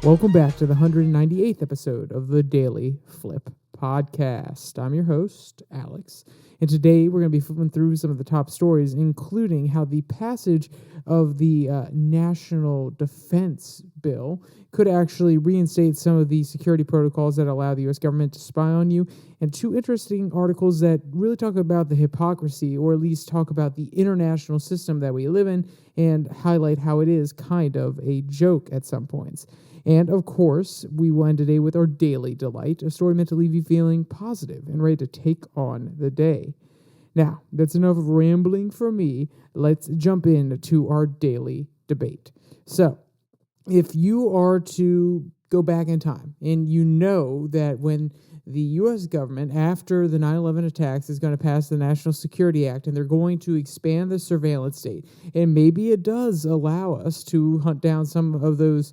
Welcome back to the 198th episode of the Daily Flip podcast. I'm your host, Alex, and today we're going to be flipping through some of the top stories, including how the passage of the National Defense Bill could actually reinstate some of the security protocols that allow the U.S. government to spy on you, and two interesting articles that really talk about the hypocrisy, or at least talk about the international system that we live in, and highlight how it is kind of a joke at some points. And, of course, we will end today with our Daily Delight, a story meant to leave you feeling positive and ready to take on the day. Now, that's enough of rambling for me. Let's jump into our daily debate. So, if you are to go back in time, and you know that when the U.S. government, after the 9/11 attacks, is going to pass the National Security Act, and they're going to expand the surveillance state, and maybe it does allow us to hunt down some of those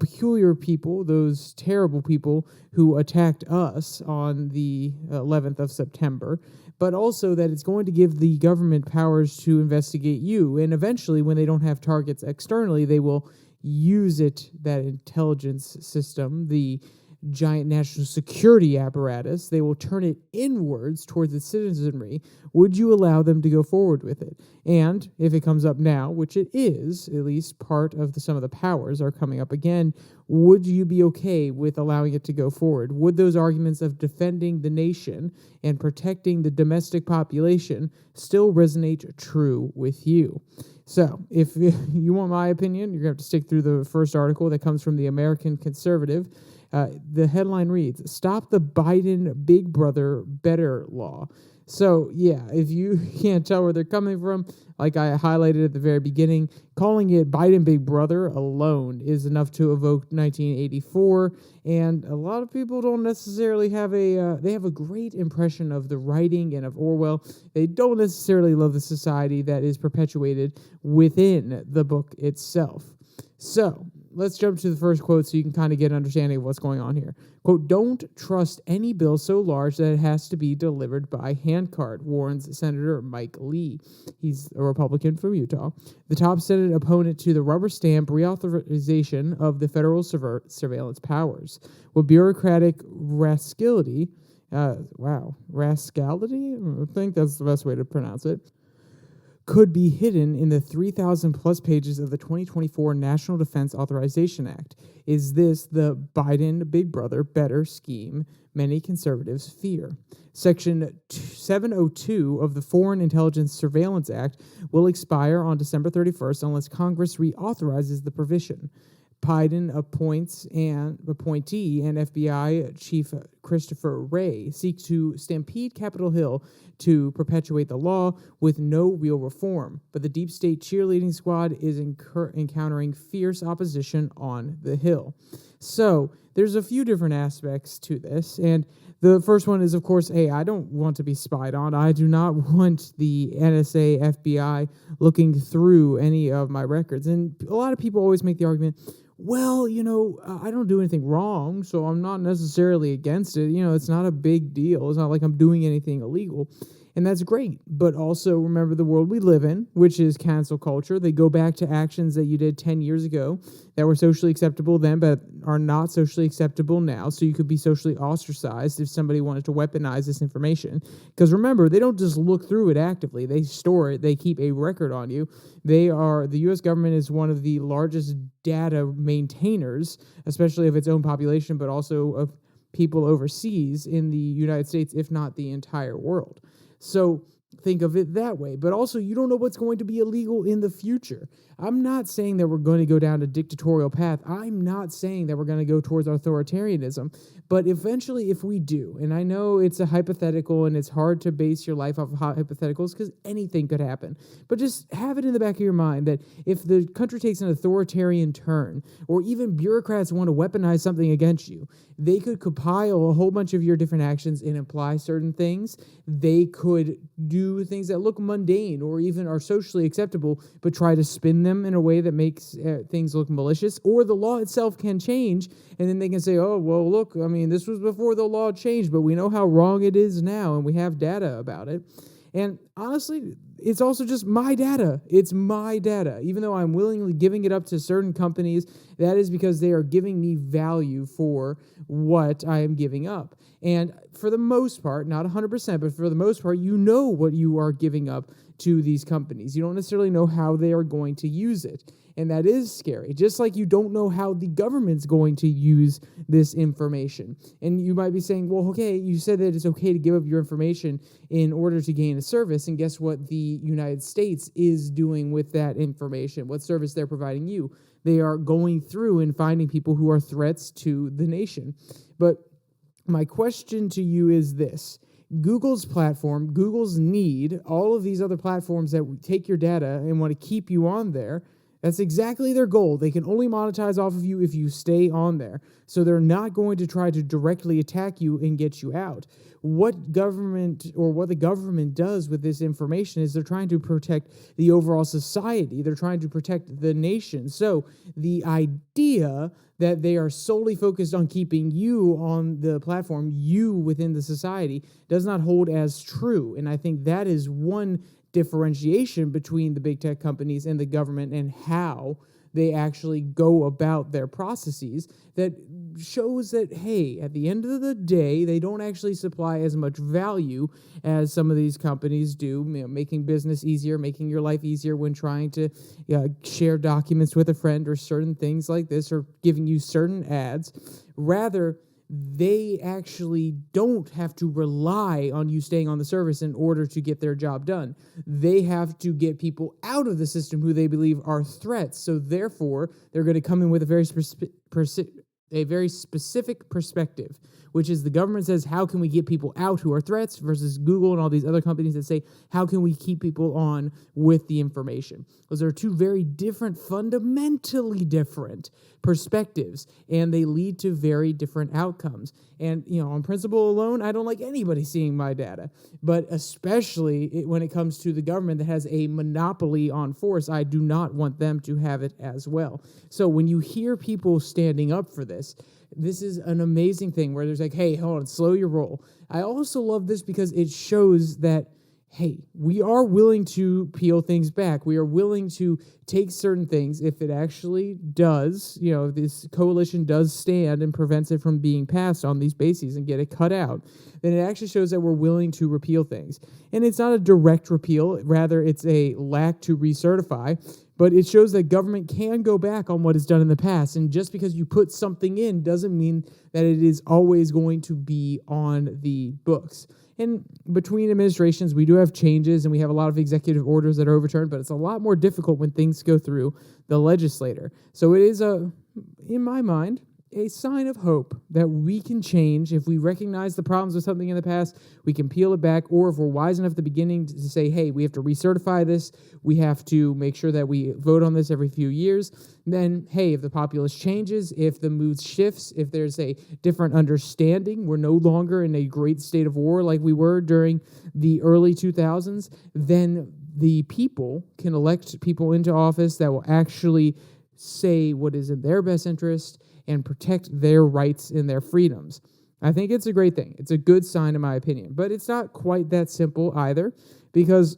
peculiar people, those terrible people who attacked us on the 11th of September, but also that it's going to give the government powers to investigate you. And eventually, when they don't have targets externally, they will use that intelligence system, the giant national security apparatus, they will turn it inwards towards the citizenry. Would you allow them to go forward with it? And if it comes up now, which it is, at least part of some of the powers are coming up again, would you be okay with allowing it to go forward? Would those arguments of defending the nation and protecting the domestic population still resonate true with you? So, if you want my opinion, you're going to have to stick through the first article that comes from the American Conservative. The headline reads, "Stop the Biden Big Brother Better Law." So, yeah, if you can't tell where they're coming from, like I highlighted at the very beginning, calling it Biden Big Brother alone is enough to evoke 1984, and a lot of people don't necessarily have they have a great impression of the writing and of Orwell. They don't necessarily love the society that is perpetuated within the book itself. So, let's jump to the first quote so you can kind of get an understanding of what's going on here. Quote, "Don't trust any bill so large that it has to be delivered by handcart," warns Senator Mike Lee. He's a Republican from Utah. The top Senate opponent to the rubber stamp reauthorization of the federal surveillance powers. With bureaucratic rascality, rascality? I think that's the best way to pronounce it, could be hidden in the 3,000 plus pages of the 2024 National Defense Authorization Act. Is this the Biden Big Brother Better scheme many conservatives fear? Section 702 of the Foreign Intelligence Surveillance Act will expire on December 31st unless Congress reauthorizes the provision. Biden appointee and FBI Chief Christopher Wray seek to stampede Capitol Hill to perpetuate the law with no real reform, but the deep state cheerleading squad is encountering fierce opposition on the Hill. So there's a few different aspects to this, and the first one is, of course, hey, I don't want to be spied on. I do not want the NSA, FBI looking through any of my records. And a lot of people always make the argument, well, I don't do anything wrong, so I'm not necessarily against it. It's not a big deal. It's not like I'm doing anything illegal. And that's great. But also remember the world we live in, which is cancel culture. They go back to actions that you did 10 years ago that were socially acceptable then, but are not socially acceptable now. So you could be socially ostracized if somebody wanted to weaponize this information. Because remember, they don't just look through it actively. They store it. They keep a record on you. The U.S. government is one of the largest data maintainers, especially of its own population, but also of people overseas in the United States, if not the entire world. So think of it that way. But also, you don't know what's going to be illegal in the future. I'm not saying that we're going to go down a dictatorial path. I'm not saying that we're going to go towards authoritarianism. But eventually, if we do, and I know it's a hypothetical and it's hard to base your life off of hypotheticals because anything could happen. But just have it in the back of your mind that if the country takes an authoritarian turn, or even bureaucrats want to weaponize something against you, they could compile a whole bunch of your different actions and imply certain things. They could do things that look mundane or even are socially acceptable, but try to spin them in a way that makes things look malicious. Or the law itself can change, and then they can say, oh, well, look, I mean, this was before the law changed, but we know how wrong it is now, and we have data about it. And honestly, it's also just my data. It's my data. Even though I'm willingly giving it up to certain companies, that is because they are giving me value for what I am giving up. And for the most part, not 100%, but for the most part, you know what you are giving up to these companies. You don't necessarily know how they are going to use it. And that is scary. Just like you don't know how the government's going to use this information. And you might be saying, well, okay, you said that it's okay to give up your information in order to gain a service. And guess what the United States is doing with that information? What service they're providing you? They are going through and finding people who are threats to the nation. But my question to you is this. Google's platform, Google's need, all of these other platforms that take your data and want to keep you on there, that's exactly their goal. They can only monetize off of you if you stay on there. So they're not going to try to directly attack you and get you out. What the government does with this information is they're trying to protect the overall society. They're trying to protect the nation. So the idea that they are solely focused on keeping you on the platform, you within the society, does not hold as true. And I think that is one differentiation between the big tech companies and the government and how they actually go about their processes that shows that, hey, at the end of the day, they don't actually supply as much value as some of these companies do, making business easier, making your life easier when trying to share documents with a friend or certain things like this, or giving you certain ads. Rather, they actually don't have to rely on you staying on the service in order to get their job done. They have to get people out of the system who they believe are threats. So therefore, they're going to come in with a very specific perspective, which is the government says, how can we get people out who are threats, versus Google and all these other companies that say, how can we keep people on with the information? Those are two very different, fundamentally different perspectives, and they lead to very different outcomes. And, on principle alone, I don't like anybody seeing my data, but especially when it comes to the government that has a monopoly on force, I do not want them to have it as well. So when you hear people standing up for this is an amazing thing where there's like, hey, hold on, slow your roll. I also love this because it shows that, hey, we are willing to peel things back. We are willing to take certain things if it actually does, this coalition does stand and prevents it from being passed on these bases and get it cut out, then it actually shows that we're willing to repeal things. And it's not a direct repeal, rather it's a lack to recertify, but it shows that government can go back on what is done in the past. And just because you put something in doesn't mean that it is always going to be on the books. And between administrations, we do have changes and we have a lot of executive orders that are overturned, but it's a lot more difficult when things go through the legislator. So it is, in my mind, a sign of hope that we can change. If we recognize the problems with something in the past, we can peel it back. Or if we're wise enough at the beginning to say, hey, we have to recertify this, we have to make sure that we vote on this every few years, then, hey, if the populace changes, if the mood shifts, if there's a different understanding, we're no longer in a great state of war like we were during the early 2000s, then the people can elect people into office that will actually say what is in their best interest and protect their rights and their freedoms. I think it's a great thing. It's a good sign, in my opinion. But it's not quite that simple either, because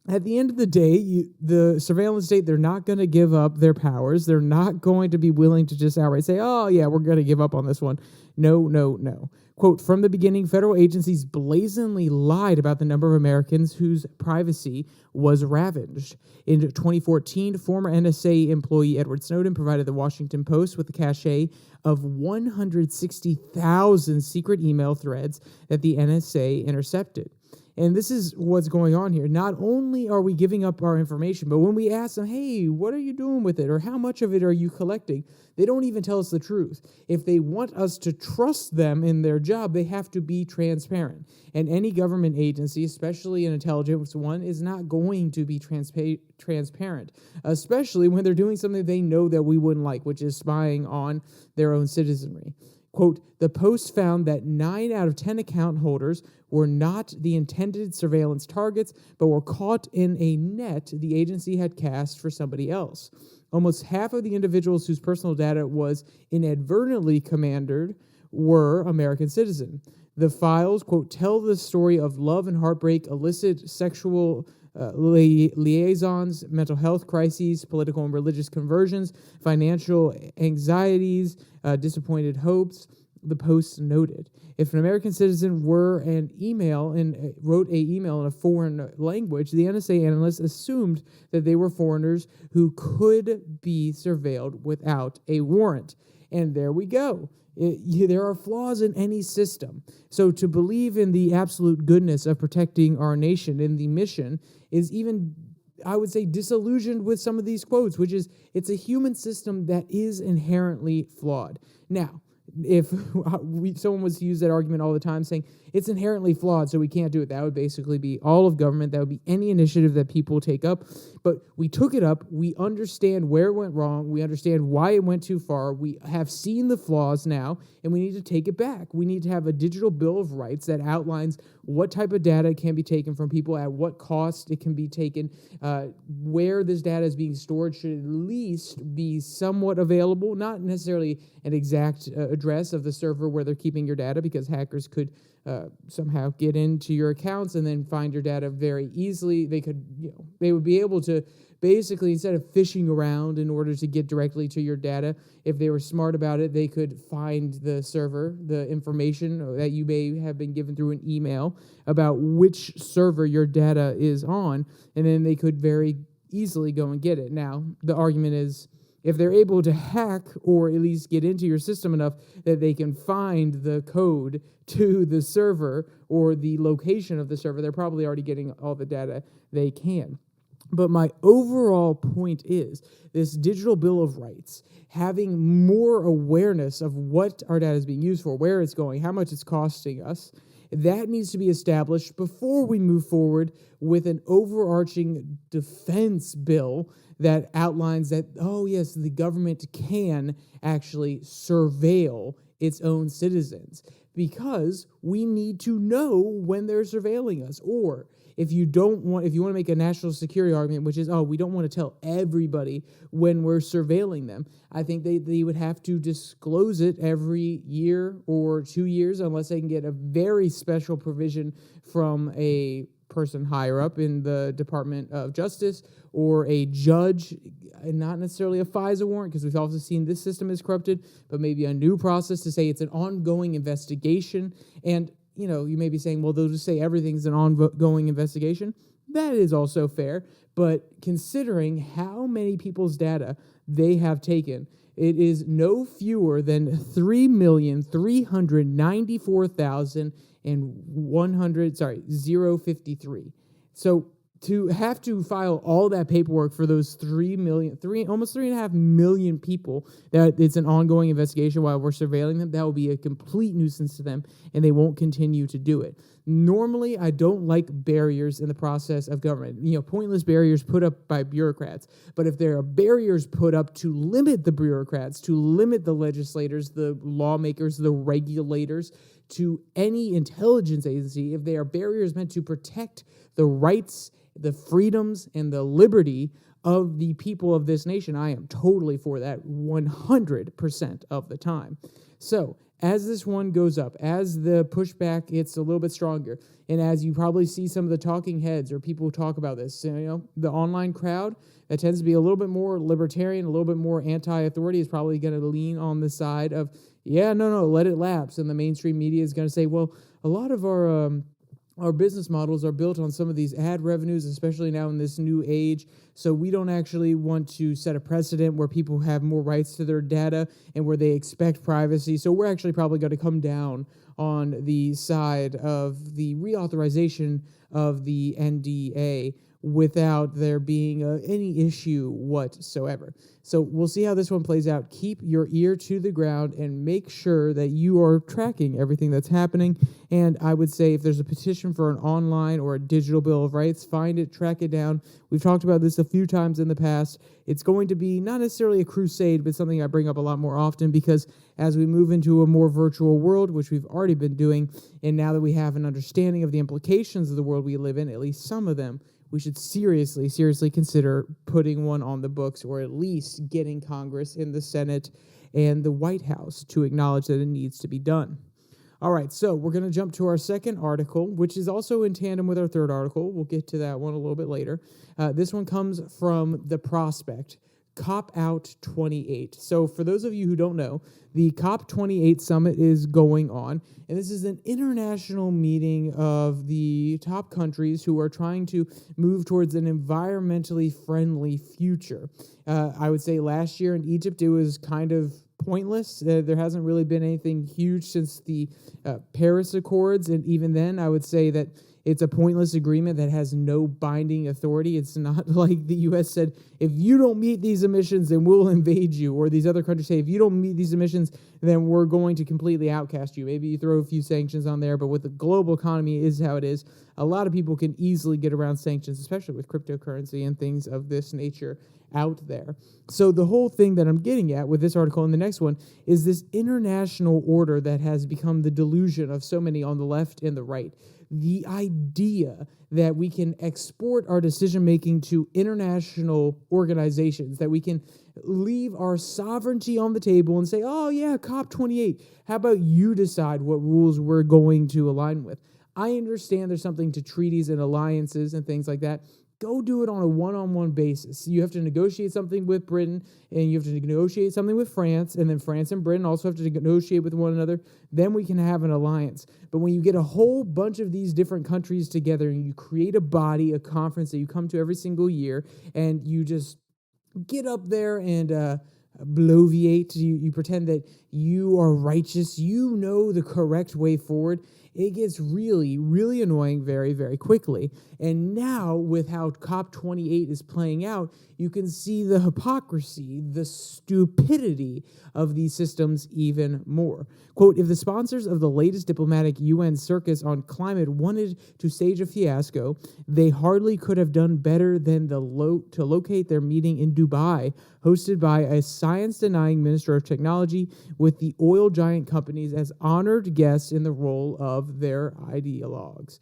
at the end of the day, the surveillance state, they're not going to give up their powers. They're not going to be willing to just outright say, oh, yeah, we're going to give up on this one. No. Quote, from the beginning, federal agencies blazingly lied about the number of Americans whose privacy was ravaged. In 2014, former NSA employee Edward Snowden provided the Washington Post with a cache of 160,000 secret email threads that the NSA intercepted. And this is what's going on here. Not only are we giving up our information, but when we ask them, hey, what are you doing with it? Or how much of it are you collecting? They don't even tell us the truth. If they want us to trust them in their job, they have to be transparent. And any government agency, especially an intelligence one, is not going to be transparent, especially when they're doing something they know that we wouldn't like, which is spying on their own citizenry. Quote, the Post found that 9 out of 10 account holders were not the intended surveillance targets, but were caught in a net the agency had cast for somebody else. Almost half of the individuals whose personal data was inadvertently commanded were American citizens. The files, quote, tell the story of love and heartbreak, illicit sexual liaisons, mental health crises, political and religious conversions, financial anxieties, disappointed hopes. The Post noted, if an American citizen were an email and wrote an email in a foreign language, the NSA analysts assumed that they were foreigners who could be surveilled without a warrant. And there we go. There are flaws in any system. So to believe in the absolute goodness of protecting our nation in the mission is even, I would say, disillusioned with some of these quotes, which is, it's a human system that is inherently flawed. Now, if someone was to use that argument all the time, saying it's inherently flawed, so we can't do it, that would basically be all of government. That would be any initiative that people take up. But we took it up. We understand where it went wrong. We understand why it went too far. We have seen the flaws now, and we need to take it back. We need to have a digital bill of rights that outlines what type of data can be taken from people, at what cost it can be taken, where this data is being stored should at least be somewhat available, not necessarily an exact address of the server where they're keeping your data, because hackers could somehow get into your accounts and then find your data very easily. They would be able to basically, instead of fishing around in order to get directly to your data, if they were smart about it, they could find the server, the information that you may have been given through an email about which server your data is on, and then they could very easily go and get it. Now, the argument is, if they're able to hack or at least get into your system enough that they can find the code to the server or the location of the server, they're probably already getting all the data they can. But my overall point is this digital bill of rights, having more awareness of what our data is being used for, where it's going, how much it's costing us, that needs to be established before we move forward with an overarching defense bill that outlines that, oh yes, the government can actually surveil its own citizens, because we need to know when they're surveilling us. Or if you want to make a national security argument, which is, oh, we don't want to tell everybody when we're surveilling them, I think they would have to disclose it every year or 2 years, unless they can get a very special provision from a person higher up in the Department of Justice or a judge, and not necessarily a FISA warrant, because we've also seen this system is corrupted, but maybe a new process to say it's an ongoing investigation. And you may be saying, well, they'll just say everything's an ongoing investigation. That is also fair, but considering how many people's data they have taken, it is no fewer than 3,394,053. So to have to file all that paperwork for those almost 3.5 million people, that it's an ongoing investigation while we're surveilling them, that will be a complete nuisance to them, and they won't continue to do it. Normally, I don't like barriers in the process of government, pointless barriers put up by bureaucrats. But if there are barriers put up to limit the bureaucrats, to limit the legislators, the lawmakers, the regulators, to any intelligence agency, if they are barriers meant to protect the rights, the freedoms, and the liberty of the people of this nation, I am totally for that 100% of the time. So as this one goes up, as the pushback gets a little bit stronger, and as you probably see some of the talking heads or people who talk about this, the online crowd that tends to be a little bit more libertarian, a little bit more anti-authority, is probably going to lean on the side of, no, let it lapse. And the mainstream media is going to say, well, a lot of our business models are built on some of these ad revenues, especially now in this new age. So we don't actually want to set a precedent where people have more rights to their data and where they expect privacy. So we're actually probably going to come down on the side of the reauthorization of the NDA without there being any issue whatsoever. So we'll see how this one plays out. Keep your ear to the ground and make sure that you are tracking everything that's happening. And I would say if there's a petition for an online or a digital bill of rights, find it, track it down. We've talked about this a few times in the past. It's going to be not necessarily a crusade, but something I bring up a lot more often, because as we move into a more virtual world, which we've already been doing, and now that we have an understanding of the implications of the world we live in, at least some of them, we should seriously consider putting one on the books, or at least getting Congress and the Senate and the White House to acknowledge that it needs to be done. All right, so we're going to jump to our second article, which is also in tandem with our third article. We'll get to that one a little bit later. This one comes from The Prospect, COP28. So for those of you who don't know, the COP28 summit is going on, and this is an international meeting of the top countries who are trying to move towards an environmentally friendly future. I would say last year in Egypt, it was kind of pointless. There hasn't really been anything huge since the Paris Accords, and even then, I would say that it's a pointless agreement that has no binding authority. It's not like the U.S. said, if you don't meet these emissions, then we'll invade you. Or these other countries say, if you don't meet these emissions, then we're going to completely outcast you. Maybe you throw a few sanctions on there, but with the global economy is how it is. A lot of people can easily get around sanctions, especially with cryptocurrency and things of this nature out there. So the whole thing that I'm getting at with this article and the next one is this international order that has become the delusion of so many on the left and the right. The idea that we can export our decision-making to international organizations, that we can leave our sovereignty on the table and say, oh yeah, COP28, how about you decide what rules we're going to align with? I understand there's something to treaties and alliances and things like that. Go do it on a one-on-one basis. You have to negotiate something with Britain, and you have to negotiate something with France, and then France and Britain also have to negotiate with one another. Then we can have an alliance. But when you get a whole bunch of these different countries together and you create a body, a conference that you come to every single year, and you just get up there and bloviate, you pretend that you are righteous, you know the correct way forward, it gets really, really annoying very, very quickly. And now, with how COP28 is playing out, you can see the hypocrisy, the stupidity of these systems even more. Quote, if the sponsors of the latest diplomatic UN circus on climate wanted to stage a fiasco, they hardly could have done better than to locate their meeting in Dubai, hosted by a science-denying Minister of Technology, with the oil giant companies as honored guests in the role of their ideologues.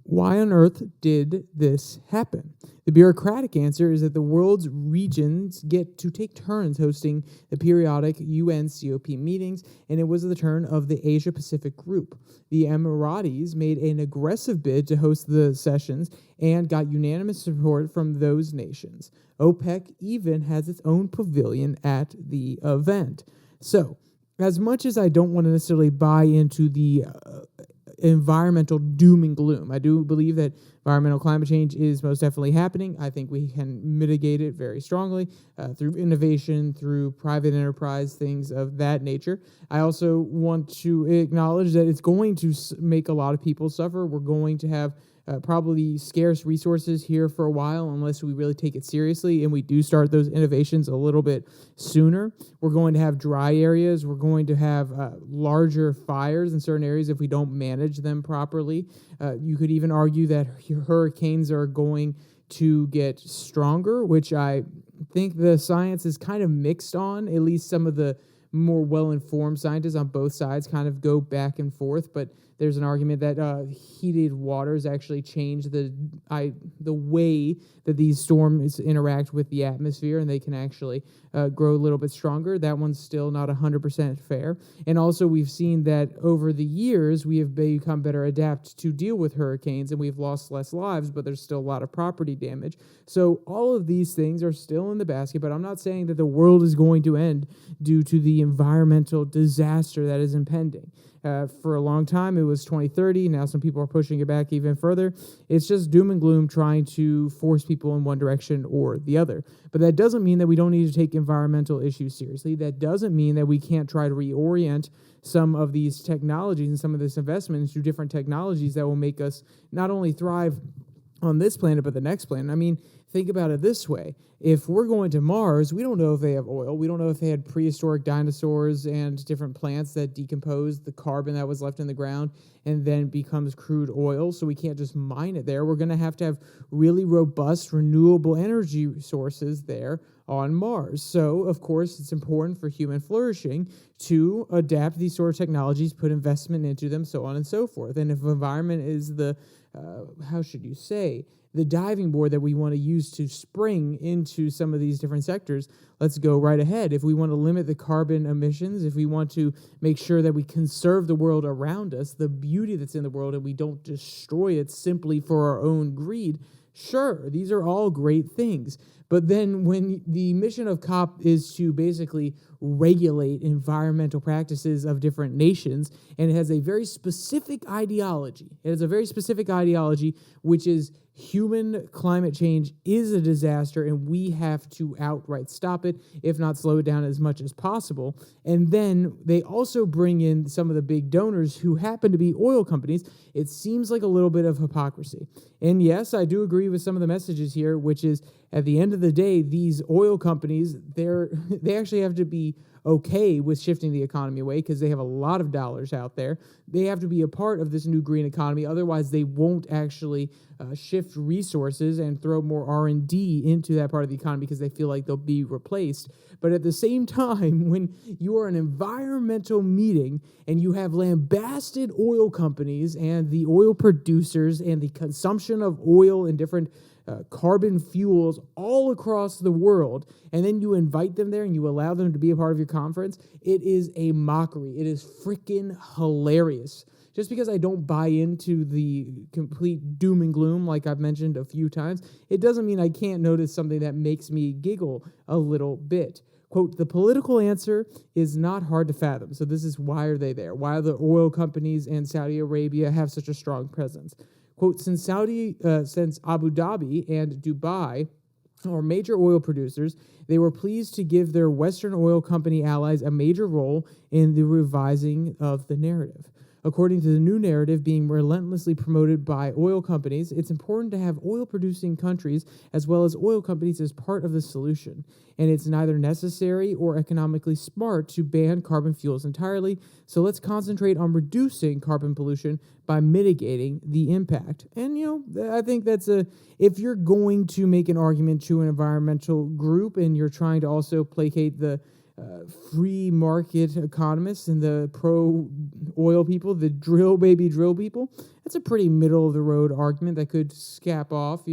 Why on earth did this happen? The bureaucratic answer is that the world's regions get to take turns hosting the periodic UN COP meetings, and it was the turn of the Asia-Pacific group. The Emiratis made an aggressive bid to host the sessions and got unanimous support from those nations. OPEC even has its own pavilion at the event. So, as much as I don't want to necessarily buy into the environmental doom and gloom, I do believe that environmental climate change is most definitely happening. I think we can mitigate it very strongly through innovation, through private enterprise, things of that nature. I also want to acknowledge that it's going to make a lot of people suffer. We're going to have probably scarce resources here for a while unless we really take it seriously and we do start those innovations a little bit sooner. We're going to have dry areas. We're going to have larger fires in certain areas if we don't manage them properly. You could even argue that hurricanes are going to get stronger, which I think the science is kind of mixed on. At least some of the more well-informed scientists on both sides kind of go back and forth, but there's an argument that heated waters actually change the way that these storms interact with the atmosphere, and they can actually grow a little bit stronger. That one's still not 100% fair. And also, we've seen that over the years, we have become better adapted to deal with hurricanes, and we've lost less lives, but there's still a lot of property damage. So all of these things are still in the basket, but I'm not saying that the world is going to end due to the environmental disaster that is impending. For a long time, it was 2030. Now some people are pushing it back even further. It's just doom and gloom trying to force people in one direction or the other. But that doesn't mean that we don't need to take environmental issues seriously. That doesn't mean that we can't try to reorient some of these technologies and some of this investment into different technologies that will make us not only thrive on this planet, but the next planet. I mean, think about it this way. If we're going to Mars, we don't know if they have oil. We don't know if they had prehistoric dinosaurs and different plants that decompose the carbon that was left in the ground and then becomes crude oil, so we can't just mine it there. We're going to have really robust, renewable energy sources there on Mars. So, of course, it's important for human flourishing to adapt these sort of technologies, put investment into them, so on and so forth. And if environment is the how should you say, the diving board that we want to use to spring into some of these different sectors, let's go right ahead. If we want to limit the carbon emissions, if we want to make sure that we conserve the world around us, the beauty that's in the world, and we don't destroy it simply for our own greed, sure, these are all great things. But then when the mission of COP is to basically regulate environmental practices of different nations, and it has a very specific ideology. It has a very specific ideology, which is human climate change is a disaster, and we have to outright stop it, if not slow it down as much as possible. And then they also bring in some of the big donors who happen to be oil companies. It seems like a little bit of hypocrisy. And yes, I do agree with some of the messages here, which is at the end of the day, these oil companies, they actually have to be okay with shifting the economy away because they have a lot of dollars out there. They have to be a part of this new green economy. Otherwise, they won't actually shift resources and throw more R&D into that part of the economy because they feel like they'll be replaced. But at the same time, when you are an environmental meeting and you have lambasted oil companies and the oil producers and the consumption of oil and different carbon fuels all across the world, and then you invite them there and you allow them to be a part of your conference, it is a mockery. It is freaking hilarious. Just because I don't buy into the complete doom and gloom like I've mentioned a few times, it doesn't mean I can't notice something that makes me giggle a little bit. Quote, the political answer is not hard to fathom. So this is why are they there? Why are the oil companies and Saudi Arabia have such a strong presence? Quote, since Abu Dhabi and Dubai are major oil producers, they were pleased to give their Western oil company allies a major role in the revising of the narrative. According to the new narrative being relentlessly promoted by oil companies, it's important to have oil-producing countries as well as oil companies as part of the solution. And it's neither necessary or economically smart to ban carbon fuels entirely, so let's concentrate on reducing carbon pollution by mitigating the impact. And, I think that's if you're going to make an argument to an environmental group and you're trying to also placate the free market economists and the pro-oil people, the drill people, that's a pretty middle-of-the-road argument that could scap off,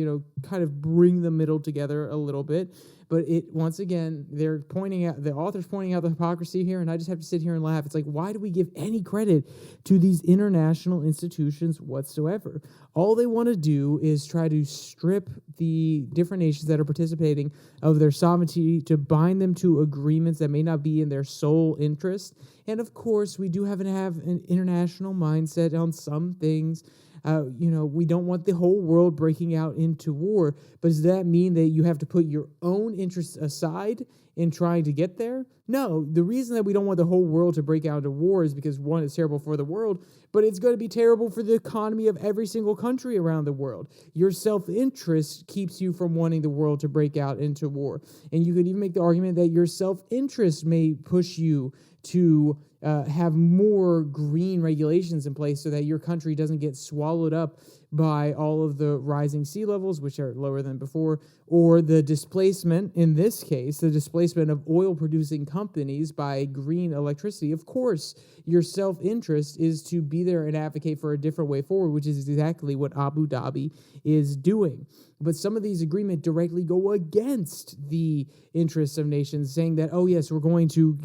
kind of bring the middle together a little bit. But once again, the author's pointing out the hypocrisy here, and I just have to sit here and laugh. It's like, why do we give any credit to these international institutions whatsoever? All they want to do is try to strip the different nations that are participating of their sovereignty to bind them to agreements that may not be in their sole interest. And of course, we do have an international mindset on some things. We don't want the whole world breaking out into war, but does that mean that you have to put your own interests aside in trying to get there? No, the reason that we don't want the whole world to break out into war is because, one, it's terrible for the world, but it's going to be terrible for the economy of every single country around the world. Your self-interest keeps you from wanting the world to break out into war. And you could even make the argument that your self-interest may push you to have more green regulations in place so that your country doesn't get swallowed up by all of the rising sea levels, which are lower than before, or the displacement, in this case, the displacement of oil-producing companies by green electricity. Of course, your self-interest is to be there and advocate for a different way forward, which is exactly what Abu Dhabi is doing. But some of these agreements directly go against the interests of nations, saying that, oh yes, we're going to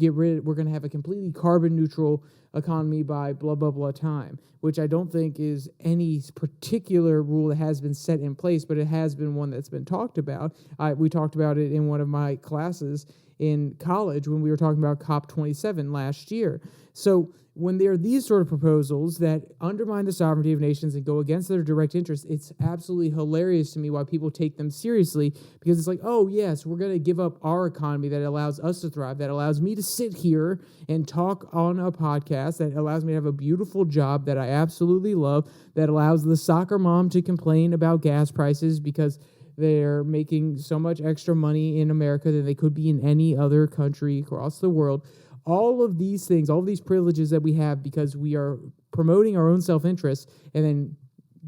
have a completely carbon neutral economy by blah, blah, blah time, which I don't think is any particular rule that has been set in place, but it has been one that's been talked about. We talked about it in one of my classes in college when we were talking about COP27 last year. So when there are these sort of proposals that undermine the sovereignty of nations and go against their direct interests, it's absolutely hilarious to me why people take them seriously, because it's like, oh yes, we're going to give up our economy that allows us to thrive, that allows me to sit here and talk on a podcast, that allows me to have a beautiful job that I absolutely love, that allows the soccer mom to complain about gas prices because they're making so much extra money in America than they could be in any other country across the world. All of these things, all of these privileges that we have because we are promoting our own self-interest and then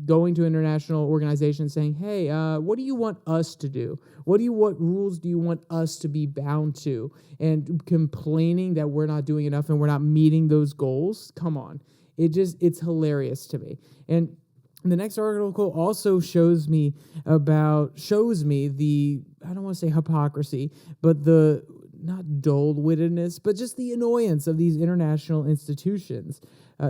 going to international organizations saying, hey, what do you want us to do? What rules do you want us to be bound to? And complaining that we're not doing enough and we're not meeting those goals. Come on. It's hilarious to me. And The next article also shows me the, I don't want to say hypocrisy, but the, not dull-wittedness, but just the annoyance of these international institutions.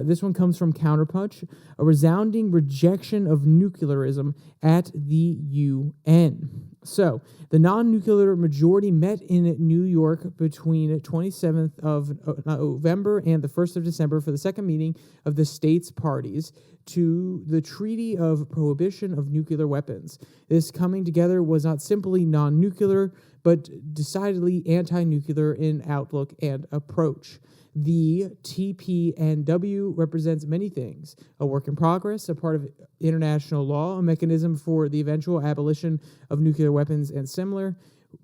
This one comes from Counterpunch, a resounding rejection of nuclearism at the UN. So, the non-nuclear majority met in New York between 27th of November and the 1st of December for the second meeting of the states parties to the Treaty of Prohibition of Nuclear Weapons. This coming together was not simply non-nuclear, but decidedly anti-nuclear in outlook and approach. The TPNW represents many things: a work in progress, a part of international law, a mechanism for the eventual abolition of nuclear weapons and similar.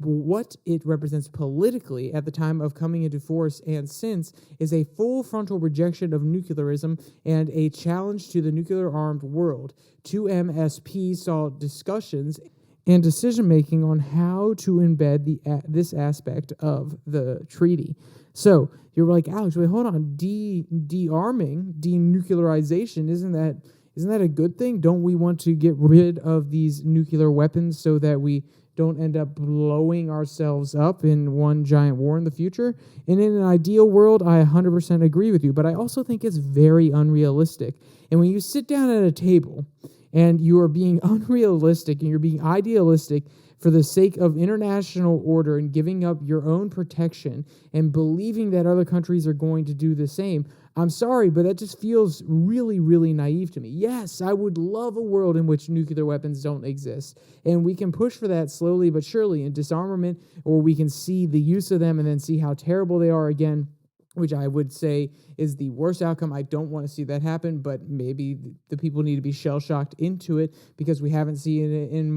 What it represents politically at the time of coming into force and since is a full frontal rejection of nuclearism and a challenge to the nuclear-armed world. 2MSP saw discussions and decision-making on how to embed this aspect of the treaty. So you're like, Alex, wait, hold on. De-arming, denuclearization, isn't that a good thing? Don't we want to get rid of these nuclear weapons so that we don't end up blowing ourselves up in one giant war in the future? And in an ideal world, I 100% agree with you, but I also think it's very unrealistic. And when you sit down at a table and you are being unrealistic and you're being idealistic for the sake of international order and giving up your own protection and believing that other countries are going to do the same, I'm sorry, but that just feels really, really naive to me. Yes, I would love a world in which nuclear weapons don't exist, and we can push for that slowly but surely in disarmament, or we can see the use of them and then see how terrible they are again, which I would say is the worst outcome. I don't want to see that happen, but maybe the people need to be shell-shocked into it because we haven't seen it in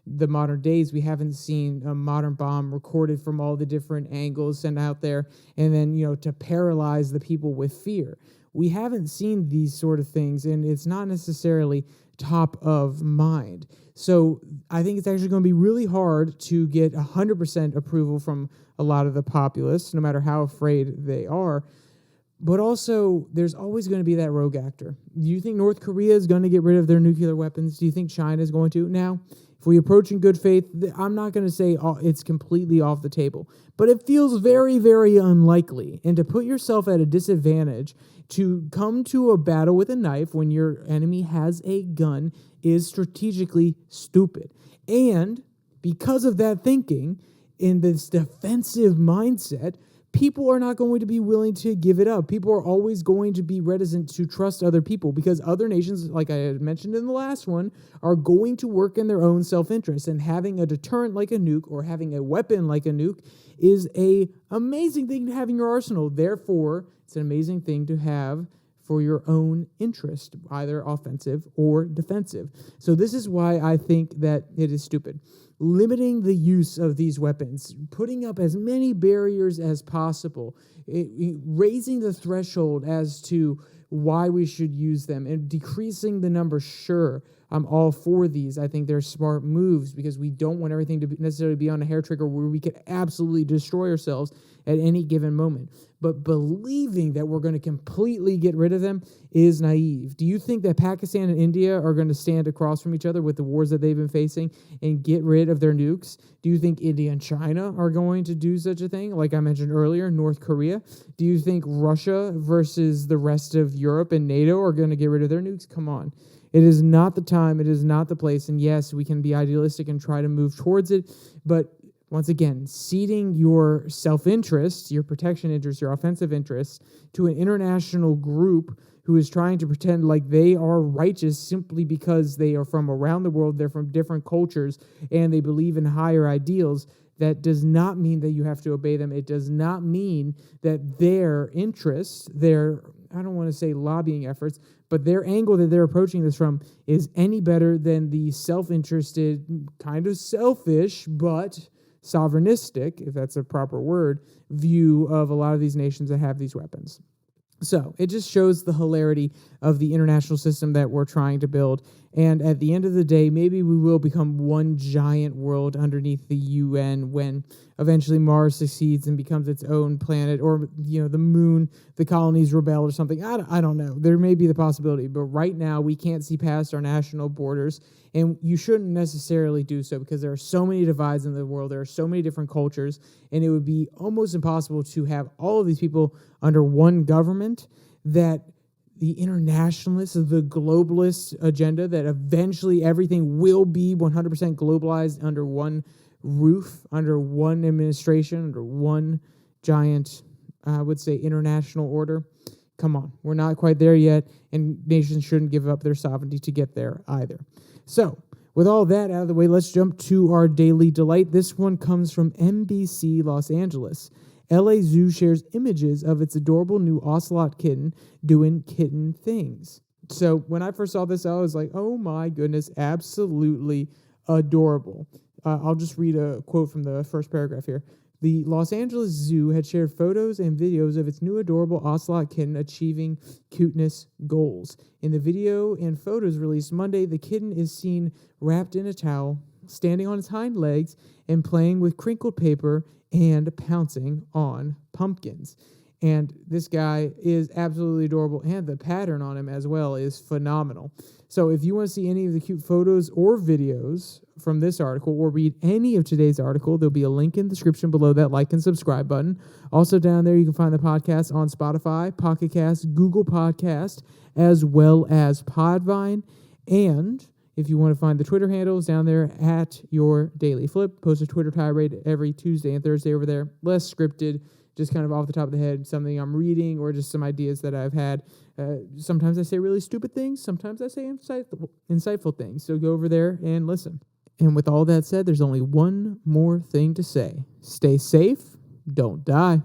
the modern days. We haven't seen a modern bomb recorded from all the different angles sent out there and then, to paralyze the people with fear. We haven't seen these sort of things, and it's not necessarily top of mind. So I think it's actually going to be really hard to get 100% approval from a lot of the populace, no matter how afraid they are. But also, there's always going to be that rogue actor. Do you think North Korea is going to get rid of their nuclear weapons? Do you think China is going to? Now, if we approach in good faith, I'm not going to say it's completely off the table, but it feels very, very unlikely. And to put yourself at a disadvantage to come to a battle with a knife when your enemy has a gun is strategically stupid. And because of that thinking, in this defensive mindset, people are not going to be willing to give it up. People are always going to be reticent to trust other people because other nations, like I had mentioned in the last one, are going to work in their own self-interest. And having a deterrent like a nuke or having a weapon like a nuke is an amazing thing to have in your arsenal. Therefore, it's an amazing thing to have for your own interest, either offensive or defensive. So this is why I think that it is stupid. Limiting the use of these weapons, putting up as many barriers as possible, raising the threshold as to why we should use them, and decreasing the number, sure, I'm all for these. I think they're smart moves because we don't want everything to necessarily be on a hair trigger where we could absolutely destroy ourselves at any given moment. But believing that we're going to completely get rid of them is naive. Do you think that Pakistan and India are going to stand across from each other with the wars that they've been facing and get rid of their nukes? Do you think India and China are going to do such a thing? Like I mentioned earlier, North Korea. Do you think Russia versus the rest of Europe and NATO are going to get rid of their nukes? Come on. It is not the time. It is not the place. And yes, we can be idealistic and try to move towards it. But once again, ceding your self-interest, your protection interests, your offensive interests to an international group who is trying to pretend like they are righteous simply because they are from around the world, they're from different cultures, and they believe in higher ideals, that does not mean that you have to obey them. It does not mean that their interests, their, I don't want to say lobbying efforts, but their angle that they're approaching this from is any better than the self-interested, kind of selfish, but sovereignistic, if that's a proper word, view of a lot of these nations that have these weapons. So it just shows the hilarity of the international system that we're trying to build. And at the end of the day, maybe we will become one giant world underneath the UN when eventually Mars succeeds and becomes its own planet, or the moon, the colonies rebel or something. I don't know. There may be the possibility, but right now we can't see past our national borders, and you shouldn't necessarily do so because there are so many divides in the world. There are so many different cultures, and it would be almost impossible to have all of these people under one government. That the internationalists, the globalist agenda, that eventually everything will be 100% globalized under one roof, under one administration, under one giant, I would say, international order. Come on, we're not quite there yet, and nations shouldn't give up their sovereignty to get there either. So, with all that out of the way, let's jump to our daily delight. This one comes from NBC Los Angeles. LA Zoo shares images of its adorable new ocelot kitten doing kitten things. So when I first saw this, I was like, oh my goodness, absolutely adorable. I'll just read a quote from the first paragraph here. The Los Angeles Zoo had shared photos and videos of its new adorable ocelot kitten achieving cuteness goals. In the video and photos released Monday, the kitten is seen wrapped in a towel, standing on its hind legs, and playing with crinkled paper and pouncing on pumpkins. And this guy is absolutely adorable, and the pattern on him as well is phenomenal. So if you want to see any of the cute photos or videos from this article, or read any of today's article, there'll be a link in the description below that like and subscribe button. Also down there, you can find the podcast on Spotify, Pocket Cast, Google Podcast, as well as Podvine. And if you want to find the Twitter handles down there at Your Daily Flip, post a Twitter tirade every Tuesday and Thursday over there. Less scripted, just kind of off the top of the head, something I'm reading or just some ideas that I've had. Sometimes I say really stupid things. Sometimes I say insightful things. So go over there and listen. And with all that said, there's only one more thing to say. Stay safe. Don't die.